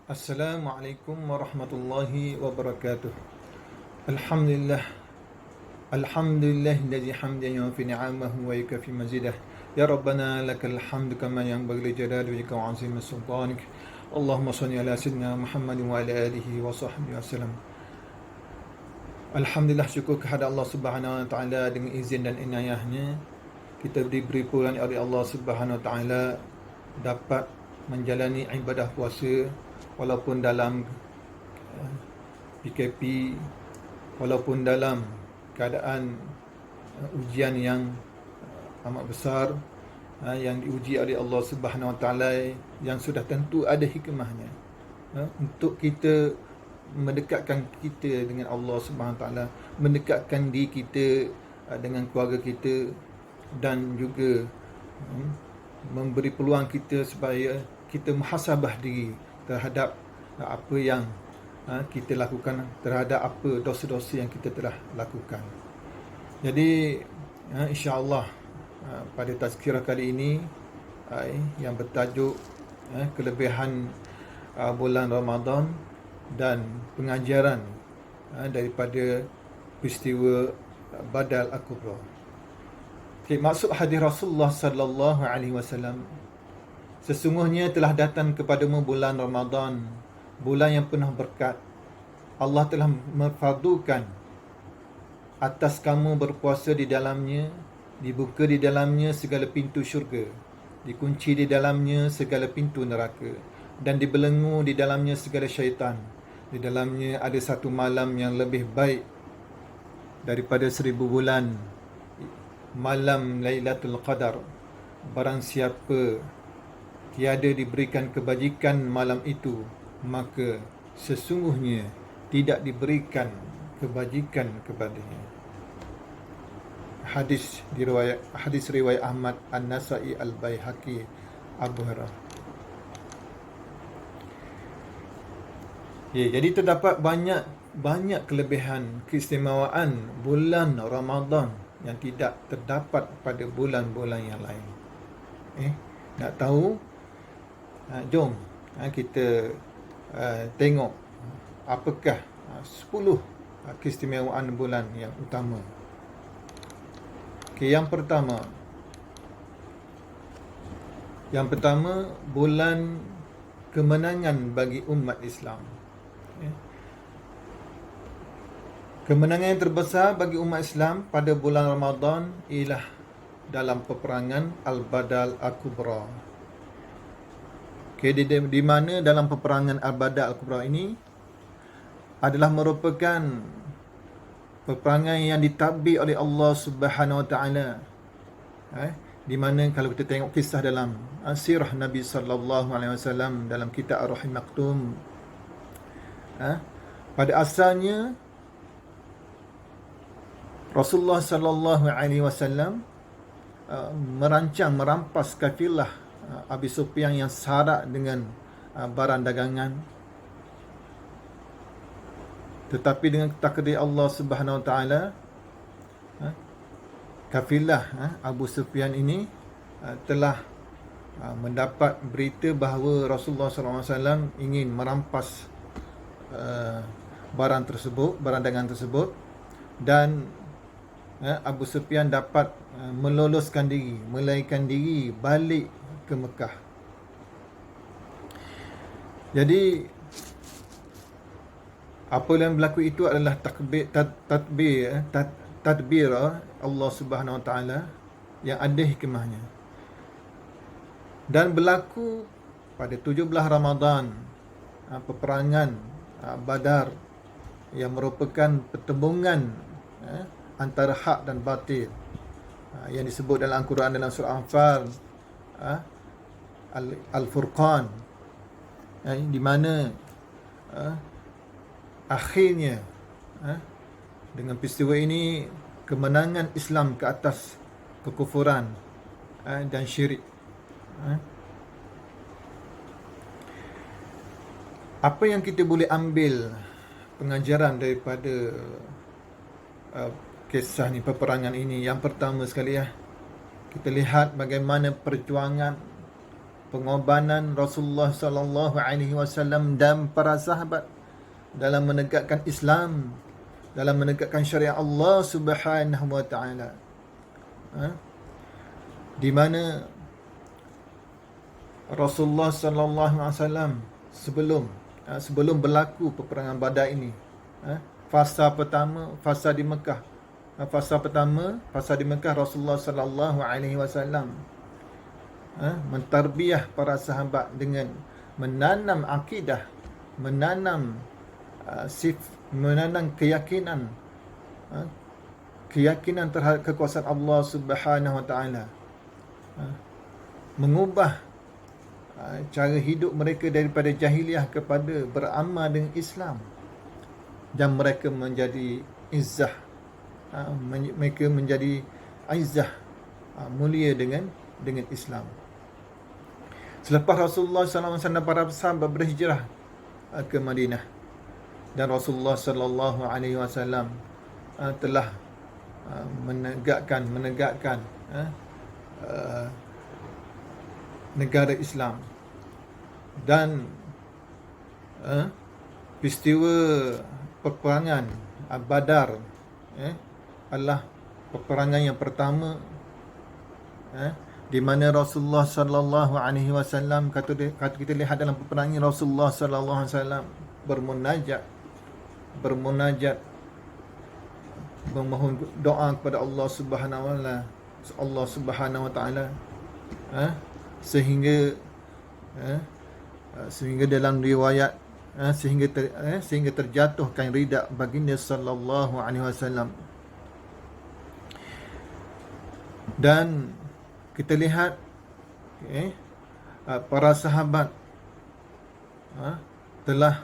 Assalamualaikum warahmatullahi wabarakatuh. Alhamdulillah. Alhamdulillah alladhi hamdan yuwafi ni'amahu wa yukafi mazidah. Ya Rabbana lakal hamdu kama yanbaghi li jalali wajhika wa 'azimi sultanik. Allahumma shalli ala sayyidina Muhammadin wa ala alihi wa sahbihi wasallam. Alhamdulillah, syukur kepada Allah Subhanahu wa taala dengan izin dan inayahnya kita diberi puluhan oleh Allah Subhanahu wa taala dapat menjalani ibadah puasa walaupun dalam PKP, walaupun dalam keadaan ujian yang amat besar, yang diuji oleh Allah Subhanahu Wa Taala, yang sudah tentu ada hikmahnya untuk kita mendekatkan kita dengan Allah Subhanahu Wa Taala, mendekatkan diri kita dengan keluarga kita, dan juga memberi peluang kita supaya kita muhasabah diri terhadap apa yang kita lakukan, terhadap apa dosa-dosa yang kita telah lakukan. Jadi insya-Allah pada tazkirah kali ini yang bertajuk kelebihan bulan Ramadan dan pengajaran daripada peristiwa Badal Al-Kubra. Okay, maksud hadis Rasulullah sallallahu alaihi wasallam, sesungguhnya telah datang kepadamu bulan Ramadan, bulan yang penuh berkat. Allah telah memfardukan atas kamu berpuasa di dalamnya, dibuka di dalamnya segala pintu syurga, dikunci di dalamnya segala pintu neraka, dan dibelenggu di dalamnya segala syaitan. Di dalamnya ada satu malam yang lebih baik daripada 1000 bulan, malam Lailatul Qadar. Barang siapa tiada diberikan kebajikan malam itu, maka sesungguhnya tidak diberikan kebajikan kepadanya. Hadis riwayat Ahmad, An-Nasa'i, Al-Baihaqi, Abu Hurairah. Jadi terdapat banyak kelebihan, keistimewaan bulan Ramadan yang tidak terdapat pada bulan-bulan yang lain. Nak tahu? Jom kita tengok apakah 10 keistimewaan bulan yang utama. Yang pertama, bulan kemenangan bagi umat Islam. Kemenangan yang terbesar bagi umat Islam pada bulan Ramadan ialah dalam peperangan Al-Badal Al-Kubra. Di mana dalam peperangan Al-Badal Al-Kubra ini adalah merupakan peperangan yang ditadbir oleh Allah Subhanahu Wa Taala. Di mana kalau kita tengok kisah dalam sirah Nabi sallallahu alaihi wasallam dalam kitab Ar-Rahim Maktum, pada asalnya Rasulullah sallallahu alaihi wasallam merampas kafilah Abi Sufyan yang syarat dengan barang dagangan. Tetapi dengan takdir Allah Subhanahu Wa Taala, kafilah Abu Sufyan ini telah mendapat berita bahawa Rasulullah sallallahu alaihi wasallam ingin merampas barang dagangan tersebut, dan Abu Sufyan dapat melarikan diri balik ke Mekah. Jadi apa yang berlaku itu adalah tadbir Allah Subhanahu Wa Taala yang ada hikmahnya. Dan berlaku pada 17 Ramadan, peperangan Badar, yang merupakan pertembungan antara hak dan batil, yang disebut dalam Al-Quran dalam surah Anfal, Al-Furqan, di mana akhirnya dengan peristiwa ini kemenangan Islam ke atas kekufuran dan syirik. Apa yang kita boleh ambil pengajaran daripada kisah ni, peperangan ini? Yang pertama sekali, kita lihat bagaimana perjuangan pengorbanan Rasulullah sallallahu alaihi wasallam dan para sahabat dalam menegakkan Islam, dalam menegakkan syariat Allah Subhanahu wa taala. Di mana Rasulullah sallallahu alaihi wasallam sebelum berlaku peperangan Badar ini, fasa di Mekah. Fasa di Mekah, Rasulullah sallallahu alaihi wasallam mentarbiyah para sahabat dengan menanam akidah, menanam keyakinan terhadap kekuasaan Allah Subhanahu wa taala, mengubah cara hidup mereka daripada jahiliah kepada beramal dengan Islam, dan mereka menjadi izzah, mereka menjadi izzah, mulia dengan Islam. Selepas Rasulullah SAW dan para sahabat berhijrah ke Madinah, dan Rasulullah SAW telah menegakkan negara Islam, dan peristiwa peperangan Badar adalah peperangan yang pertama di mana Rasulullah sallallahu alaihi wasallam, kata kita lihat dalam peperangan Rasulullah sallallahu alaihi wasallam bermunajat memohon doa kepada Allah Subhanahu wa taala, sehingga dalam riwayat sehingga terjatuhkan rida baginda sallallahu alaihi wasallam. Dan kita lihat para sahabat telah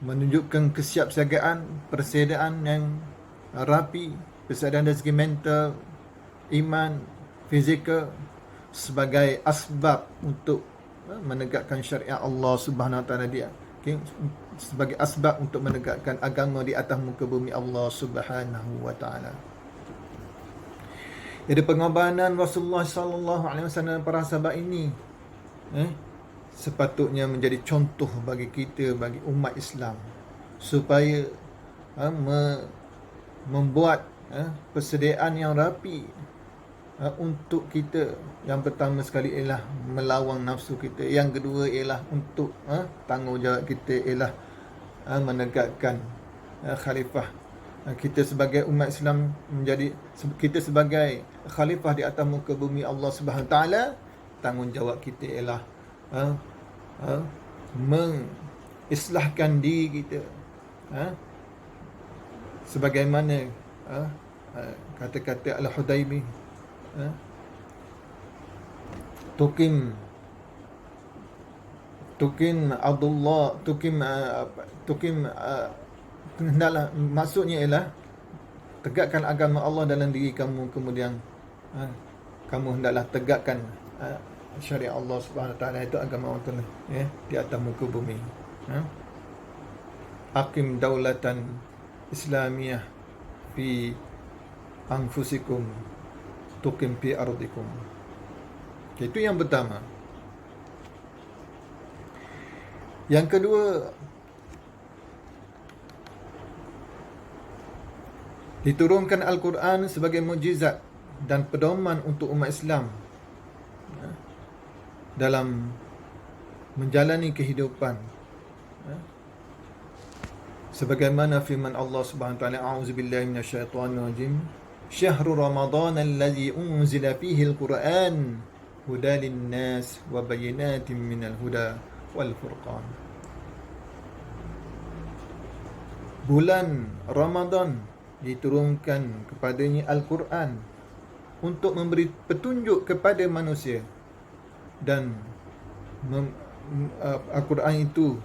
menunjukkan kesiapsiagaan, persediaan yang rapi, persediaan dari segi mental, iman, fizikal, sebagai asbab untuk menegakkan syariat Allah Subhanahu wa taala dia. Sebagai asbab untuk menegakkan agama di atas muka bumi Allah Subhanahu wa taala. Jadi pengorbanan Rasulullah sallallahu alaihi wasallam dan para sahabat ini sepatutnya menjadi contoh bagi kita, bagi umat Islam, supaya membuat persediaan yang rapi untuk kita. Yang pertama sekali ialah melawan nafsu kita. Yang kedua ialah untuk tanggungjawab kita ialah menegakkan khalifah. Kita sebagai umat Islam kita sebagai khalifah di atas muka bumi Allah Subhanahu taala, tanggungjawab kita ialah mengislahkan diri kita, sebagaimana kata-kata Al-Hudaybi, tukim Abdullah hendaklah, maksudnya ialah tegakkan agama Allah dalam diri kamu, kemudian kamu hendaklah tegakkan syariat Allah Subhanahu taala, itu agama Allah di atas muka bumi. Aqim daulatan islamiyah fi anfusikum tuqim fi ardikum. Itu yang pertama. Yang kedua, diturunkan Al-Quran sebagai mukjizat dan pedoman untuk umat Islam dalam menjalani kehidupan, sebagaimana firman Allah Subhanahu wa taala, a'udzubillahi minasyaitonir rajim, syahrul ramadan allazi unzila fihi al-Quran hudan lin-nas wa bayyinatin minal huda wal furqan. Bulan Ramadan diturunkan kepadanya Al-Quran untuk memberi petunjuk kepada manusia, dan Al-Quran itu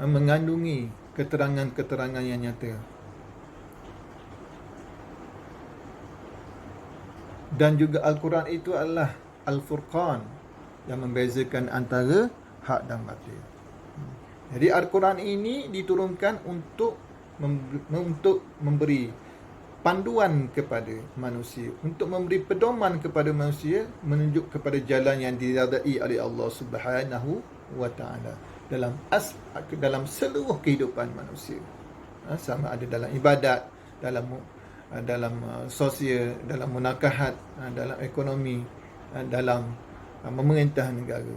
mengandungi keterangan-keterangan yang nyata. Dan juga Al-Quran itu adalah Al-Furqan, yang membezakan antara hak dan batil. Jadi Al-Quran ini diturunkan untuk memberi panduan kepada manusia, untuk memberi pedoman kepada manusia, menunjuk kepada jalan yang diridai oleh Allah Subhanahu wa taala dalam seluruh kehidupan manusia. Sama ada dalam ibadat, dalam sosial, dalam munakahat, dalam ekonomi, dalam memerintah negara.